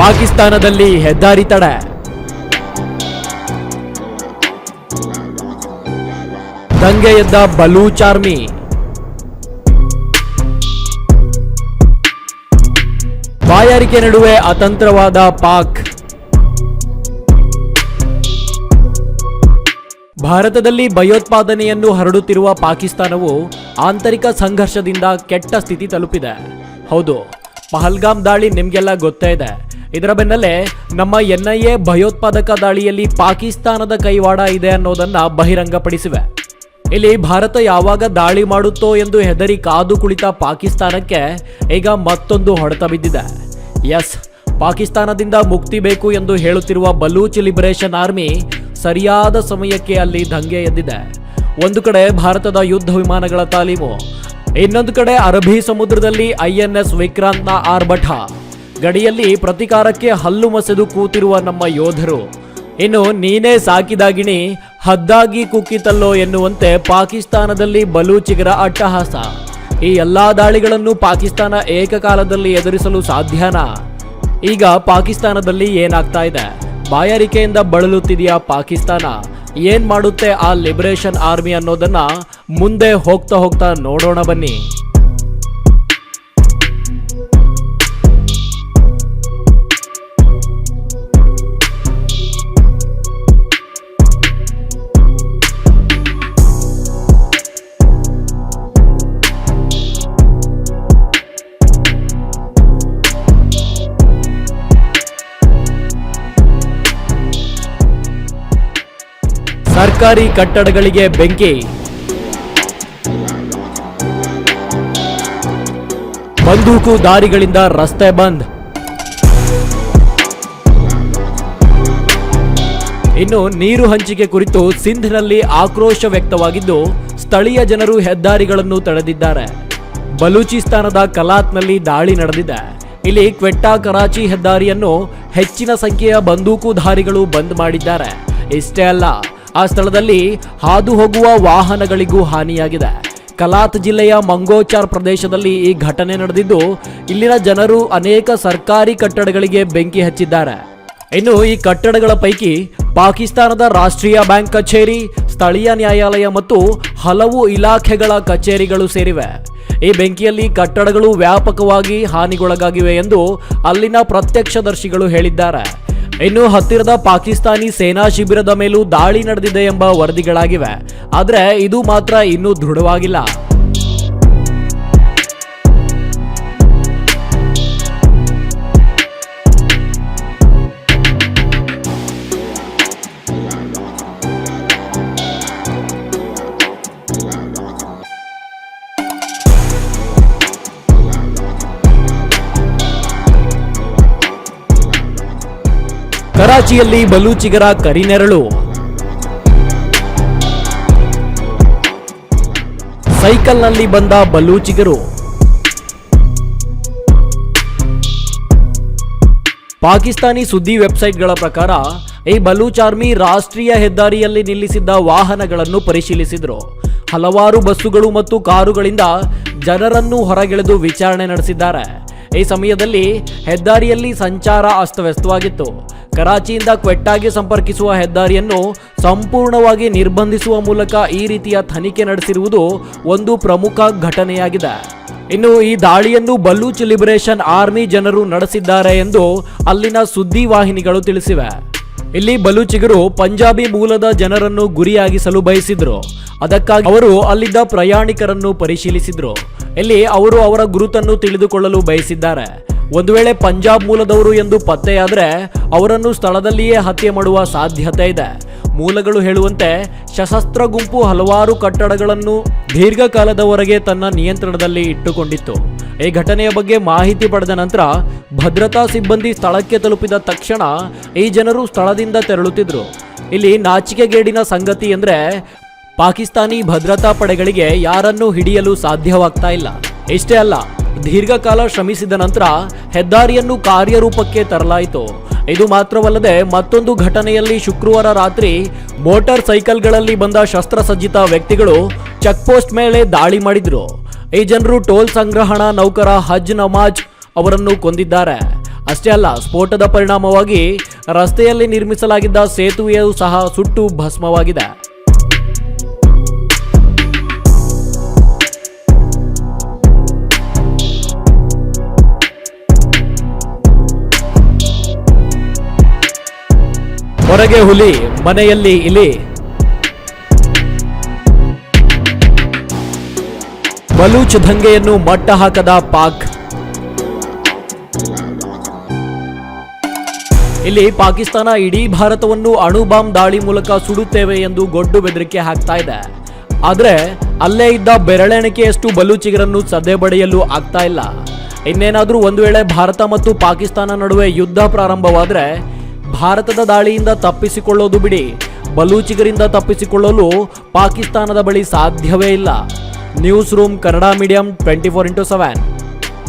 ಪಾಕಿಸ್ತಾನದಲ್ಲಿ ಹೆದ್ದಾರಿ ತಡೆ. ದಂಗೆ ಎದ್ದ ಬಲೂಚ್ ಆರ್ಮಿ. ಬಾಯಾರಿಕೆ ನಡುವೆ ಅತಂತ್ರವಾದ ಪಾಕ್. ಭಾರತದಲ್ಲಿ ಭಯೋತ್ಪಾದನೆಯನ್ನು ಹರಡುತ್ತಿರುವ ಪಾಕಿಸ್ತಾನವು ಆಂತರಿಕ ಸಂಘರ್ಷದಿಂದ ಕೆಟ್ಟ ಸ್ಥಿತಿ ತಲುಪಿದೆ. ಹೌದು, ಪಹಲ್ಗಾಮ್ ದಾಳಿ ನಿಮ್ಗೆಲ್ಲ ಗೊತ್ತೇ ಇದೆ. ಇದರ ಬೆನ್ನಲ್ಲೇ ನಮ್ಮ NIA ಭಯೋತ್ಪಾದಕ ದಾಳಿಯಲ್ಲಿ ಪಾಕಿಸ್ತಾನದ ಕೈವಾಡ ಇದೆ ಅನ್ನೋದನ್ನ ಬಹಿರಂಗಪಡಿಸಿವೆ. ಇಲ್ಲಿ ಭಾರತ ಯಾವಾಗ ದಾಳಿ ಮಾಡುತ್ತೋ ಎಂದು ಹೆದರಿ ಕಾದು ಕುಳಿತ ಪಾಕಿಸ್ತಾನಕ್ಕೆ ಈಗ ಮತ್ತೊಂದು ಹೊಡೆತ ಬಿದ್ದಿದೆ. ಎಸ್, ಪಾಕಿಸ್ತಾನದಿಂದ ಮುಕ್ತಿ ಬೇಕು ಎಂದು ಹೇಳುತ್ತಿರುವ ಬಲೂಚ್ ಲಿಬರೇಷನ್ ಆರ್ಮಿ ಸರಿಯಾದ ಸಮಯಕ್ಕೆ ಅಲ್ಲಿ ದಂಗೆ ಎದ್ದಿದೆ. ಒಂದು ಕಡೆ ಭಾರತದ ಯುದ್ಧ ವಿಮಾನಗಳ ತಾಲೀಮು, ಇನ್ನೊಂದು ಕಡೆ ಅರಬ್ಬಿ ಸಮುದ್ರದಲ್ಲಿ INS ವಿಕ್ರಾಂತ್ನ ಆರ್ಭಟ, ಗಡಿಯಲ್ಲಿ ಪ್ರತಿಕಾರಕ್ಕೆ ಹಲ್ಲು ಮಸೆದು ಕೂತಿರುವ ನಮ್ಮ ಯೋಧರು. ಇನ್ನು ನೀನೇ ಸಾಕಿದಾಗಿಣಿ ಹದ್ದಾಗಿ ಕುಕ್ಕಿತಲ್ಲೋ ಎನ್ನುವಂತೆ ಪಾಕಿಸ್ತಾನದಲ್ಲಿ ಬಲೂಚಿಗರ ಅಟ್ಟಹಾಸ. ಈ ಎಲ್ಲಾ ದಾಳಿಗಳನ್ನು ಪಾಕಿಸ್ತಾನ ಏಕಕಾಲದಲ್ಲಿ ಎದುರಿಸಲು ಸಾಧ್ಯನಾ? ಈಗ ಪಾಕಿಸ್ತಾನದಲ್ಲಿ ಏನಾಗ್ತಾ ಇದೆ? ಬಾಯಾರಿಕೆಯಿಂದ ಬಳಲುತ್ತಿದೆಯಾ ಪಾಕಿಸ್ತಾನ? ಏನ್ ಮಾಡುತ್ತೆ ಆ ಲಿಬರೇಷನ್ ಆರ್ಮಿ ಅನ್ನೋದನ್ನ ಮುಂದೆ ಹೋಗ್ತಾ ಹೋಗ್ತಾ ನೋಡೋಣ ಬನ್ನಿ. ಸರ್ಕಾರಿ ಕಟ್ಟಡಗಳಿಗೆ ಬೆಂಕಿ. ಬಂದೂಕು ದಾರಿಗಳಿಂದ ರಸ್ತೆ ಬಂದ್. ಇನ್ನು ನೀರು ಹಂಚಿಕೆ ಕುರಿತು ಸಿಂಧ್ನಲ್ಲಿ ಆಕ್ರೋಶ ವ್ಯಕ್ತವಾಗಿದ್ದು ಸ್ಥಳೀಯ ಜನರು ಹೆದ್ದಾರಿಗಳನ್ನು ತಡೆದಿದ್ದಾರೆ. ಬಲೂಚಿಸ್ತಾನದ ಕಲಾತ್ನಲ್ಲಿ ದಾಳಿ ನಡೆದಿದೆ. ಇಲ್ಲಿ ಕ್ವೆಟ್ಟಾ ಕರಾಚಿ ಹೆದ್ದಾರಿಯನ್ನು ಹೆಚ್ಚಿನ ಸಂಖ್ಯೆಯ ಬಂದೂಕುಧಾರಿಗಳು ಬಂದ್ ಮಾಡಿದ್ದಾರೆ. ಇಷ್ಟೇ ಅಲ್ಲ, ಆ ಸ್ಥಳದಲ್ಲಿ ಹಾದು ಹೋಗುವ ವಾಹನಗಳಿಗೂ ಹಾನಿಯಾಗಿದೆ. ಕಲಾತ್ ಜಿಲ್ಲೆಯ ಮಂಗೋಚಾರ್ ಪ್ರದೇಶದಲ್ಲಿ ಈ ಘಟನೆ ನಡೆದಿದ್ದು ಇಲ್ಲಿನ ಜನರು ಅನೇಕ ಸರ್ಕಾರಿ ಕಟ್ಟಡಗಳಿಗೆ ಬೆಂಕಿ ಹಚ್ಚಿದ್ದಾರೆ. ಇನ್ನು ಈ ಕಟ್ಟಡಗಳ ಪೈಕಿ ಪಾಕಿಸ್ತಾನದ ರಾಷ್ಟ್ರೀಯ ಬ್ಯಾಂಕ್ ಕಚೇರಿ, ಸ್ಥಳೀಯ ನ್ಯಾಯಾಲಯ ಮತ್ತು ಹಲವು ಇಲಾಖೆಗಳ ಕಚೇರಿಗಳು ಸೇರಿವೆ. ಈ ಬೆಂಕಿಯಲ್ಲಿ ಕಟ್ಟಡಗಳು ವ್ಯಾಪಕವಾಗಿ ಹಾನಿಗೊಳಗಾಗಿವೆ ಎಂದು ಅಲ್ಲಿನ ಪ್ರತ್ಯಕ್ಷದರ್ಶಿಗಳು ಹೇಳಿದ್ದಾರೆ. ಇನ್ನು ಹತ್ತಿರದ ಪಾಕಿಸ್ತಾನಿ ಸೇನಾ ಶಿಬಿರದ ಮೇಲೂ ದಾಳಿ ನಡೆದಿದೆ ಎಂಬ ವರದಿಗಳಾಗಿವೆ. ಆದರೆ ಇದು ಮಾತ್ರ ಇನ್ನೂ ದೃಢವಾಗಿಲ್ಲ. ಕರಾಚಿಯಲ್ಲಿ ಬಲೂಚಿಗರ ಕರಿನೆರಳು. ಸೈಕಲ್ನಲ್ಲಿ ಬಂದ ಬಲೂಚಿಗರು. ಪಾಕಿಸ್ತಾನಿ ಸುದ್ದಿ ವೆಬ್ಸೈಟ್ಗಳ ಪ್ರಕಾರ ಈ ಬಲೂಚ್ ಆರ್ಮಿ ರಾಷ್ಟ್ರೀಯ ಹೆದ್ದಾರಿಯಲ್ಲಿ ನಿಲ್ಲಿಸಿದ್ದ ವಾಹನಗಳನ್ನು ಪರಿಶೀಲಿಸಿದ್ರು. ಹಲವಾರು ಬಸ್ಸುಗಳು ಮತ್ತು ಕಾರುಗಳಿಂದ ಜನರನ್ನು ಹೊರಗೆಳೆದು ವಿಚಾರಣೆ ನಡೆಸಿದ್ದಾರೆ. ಈ ಸಮಯದಲ್ಲಿ ಹೆದ್ದಾರಿಯಲ್ಲಿ ಸಂಚಾರ ಅಸ್ತವ್ಯಸ್ತವಾಗಿತ್ತು. ಕರಾಚಿಯಿಂದ ಕ್ವೆಟ್ಟಾಗೆ ಸಂಪರ್ಕಿಸುವ ಹೆದ್ದಾರಿಯನ್ನು ಸಂಪೂರ್ಣವಾಗಿ ನಿರ್ಬಂಧಿಸುವ ಮೂಲಕ ಈ ರೀತಿಯ ತನಿಖೆ ನಡೆಸಿರುವುದು ಒಂದು ಪ್ರಮುಖ ಘಟನೆಯಾಗಿದೆ. ಇನ್ನು ಈ ದಾಳಿಯನ್ನು ಬಲೂಚ್ ಲಿಬರೇಷನ್ ಆರ್ಮಿ ಜನರು ನಡೆಸಿದ್ದಾರೆ ಎಂದು ಅಲ್ಲಿನ ಸುದ್ದಿ ವಾಹಿನಿಗಳು ತಿಳಿಸಿವೆ. ಇಲ್ಲಿ ಬಲೂಚಿಗರು ಪಂಜಾಬಿ ಮೂಲದ ಜನರನ್ನು ಗುರಿಯಾಗಿಸಲು ಬಯಸಿದ್ರು. ಅದಕ್ಕಾಗಿ ಅವರು ಅಲ್ಲಿದ್ದ ಪ್ರಯಾಣಿಕರನ್ನು ಪರಿಶೀಲಿಸಿದ್ರು. ಇಲ್ಲಿ ಅವರು ಅವರ ಗುರುತನ್ನು ತಿಳಿದುಕೊಳ್ಳಲು ಬಯಸಿದ್ದಾರೆ. ಒಂದು ವೇಳೆ ಪಂಜಾಬ್ ಮೂಲದವರು ಎಂದು ಪತ್ತೆಯಾದರೆ ಅವರನ್ನು ಸ್ಥಳದಲ್ಲಿಯೇ ಹತ್ಯೆ ಮಾಡುವ ಸಾಧ್ಯತೆ ಇದೆ. ಮೂಲಗಳು ಹೇಳುವಂತೆ ಸಶಸ್ತ್ರ ಗುಂಪು ಹಲವಾರು ಕಟ್ಟಡಗಳನ್ನು ದೀರ್ಘಕಾಲದವರೆಗೆ ತನ್ನ ನಿಯಂತ್ರಣದಲ್ಲಿ ಇಟ್ಟುಕೊಂಡಿತ್ತು. ಈ ಘಟನೆಯ ಬಗ್ಗೆ ಮಾಹಿತಿ ಪಡೆದ ನಂತರ ಭದ್ರತಾ ಸಿಬ್ಬಂದಿ ಸ್ಥಳಕ್ಕೆ ತಲುಪಿದ ತಕ್ಷಣ ಈ ಜನರು ಸ್ಥಳದಿಂದ ತೆರಳುತ್ತಿದ್ರು. ಇಲ್ಲಿ ನಾಚಿಕೆಗೇಡಿನ ಸಂಗತಿ ಎಂದ್ರೆ ಪಾಕಿಸ್ತಾನಿ ಭದ್ರತಾ ಪಡೆಗಳಿಗೆ ಯಾರನ್ನೂ ಹಿಡಿಯಲು ಸಾಧ್ಯವಾಗ್ತಾ ಇಲ್ಲ. ಇಷ್ಟೇ ಅಲ್ಲ, ದೀರ್ಘಕಾಲ ಶ್ರಮಿಸಿದ ನಂತರ ಹೆದ್ದಾರಿಯನ್ನು ಕಾರ್ಯರೂಪಕ್ಕೆ ತರಲಾಯಿತು. ಇದು ಮಾತ್ರವಲ್ಲದೆ ಮತ್ತೊಂದು ಘಟನೆಯಲ್ಲಿ ಶುಕ್ರವಾರ ರಾತ್ರಿ ಮೋಟಾರ್ ಸೈಕಲ್ಗಳಲ್ಲಿ ಬಂದ ಶಸ್ತ್ರಸಜ್ಜಿತ ವ್ಯಕ್ತಿಗಳು ಚೆಕ್ ಪೋಸ್ಟ್ ಮೇಲೆ ದಾಳಿ ಮಾಡಿದ್ರು. ಈ ಜನರು ಟೋಲ್ ಸಂಗ್ರಹಣಾ ನೌಕರ ಹಜ್ ನಮಾಜ್ ಅವರನ್ನು ಕೊಂದಿದ್ದಾರೆ. ಅಷ್ಟೇ ಅಲ್ಲ, ಸ್ಫೋಟದ ಪರಿಣಾಮವಾಗಿ ರಸ್ತೆಯಲ್ಲಿ ನಿರ್ಮಿಸಲಾಗಿದ್ದ ಸೇತುವೆಯೂ ಸಹ ಸುಟ್ಟು ಭಸ್ಮವಾಗಿದೆ. ಹೊರಗೆ ಹುಲಿ, ಮನೆಯಲ್ಲಿ ಇಲಿ. ಬಲೂಚ್ ದಂಗೆಯನ್ನು ಮಟ್ಟ ಹಾಕದ ಪಾಕ್. ಇಲ್ಲಿ ಪಾಕಿಸ್ತಾನ ಇಡೀ ಭಾರತವನ್ನು ಅಣು ಬಾಂಬ್ ದಾಳಿ ಮೂಲಕ ಸುಡುತ್ತೇವೆ ಎಂದು ಗೊಡ್ಡು ಬೆದರಿಕೆ ಹಾಕ್ತಾ ಇದೆ. ಆದ್ರೆ ಅಲ್ಲೇ ಇದ್ದ ಬೆರಳೆಣಿಕೆಯಷ್ಟು ಬಲೂಚಿಗರನ್ನು ಸದೆ ಬಡಿಯಲು ಆಗ್ತಾ ಇಲ್ಲ. ಇನ್ನೇನಾದ್ರೂ ಒಂದು ವೇಳೆ ಭಾರತ ಮತ್ತು ಪಾಕಿಸ್ತಾನ ನಡುವೆ ಯುದ್ಧ ಪ್ರಾರಂಭವಾದ್ರೆ ಭಾರತದ ದಾಳಿಯಿಂದ ತಪ್ಪಿಸಿಕೊಳ್ಳೋದು ಬಿಡಿ, ಬಲೂಚಿಗರಿಂದ ತಪ್ಪಿಸಿಕೊಳ್ಳಲು ಪಾಕಿಸ್ತಾನದ ಬಳಿ ಸಾಧ್ಯವೇ ಇಲ್ಲ. News room Kannada medium 24x7.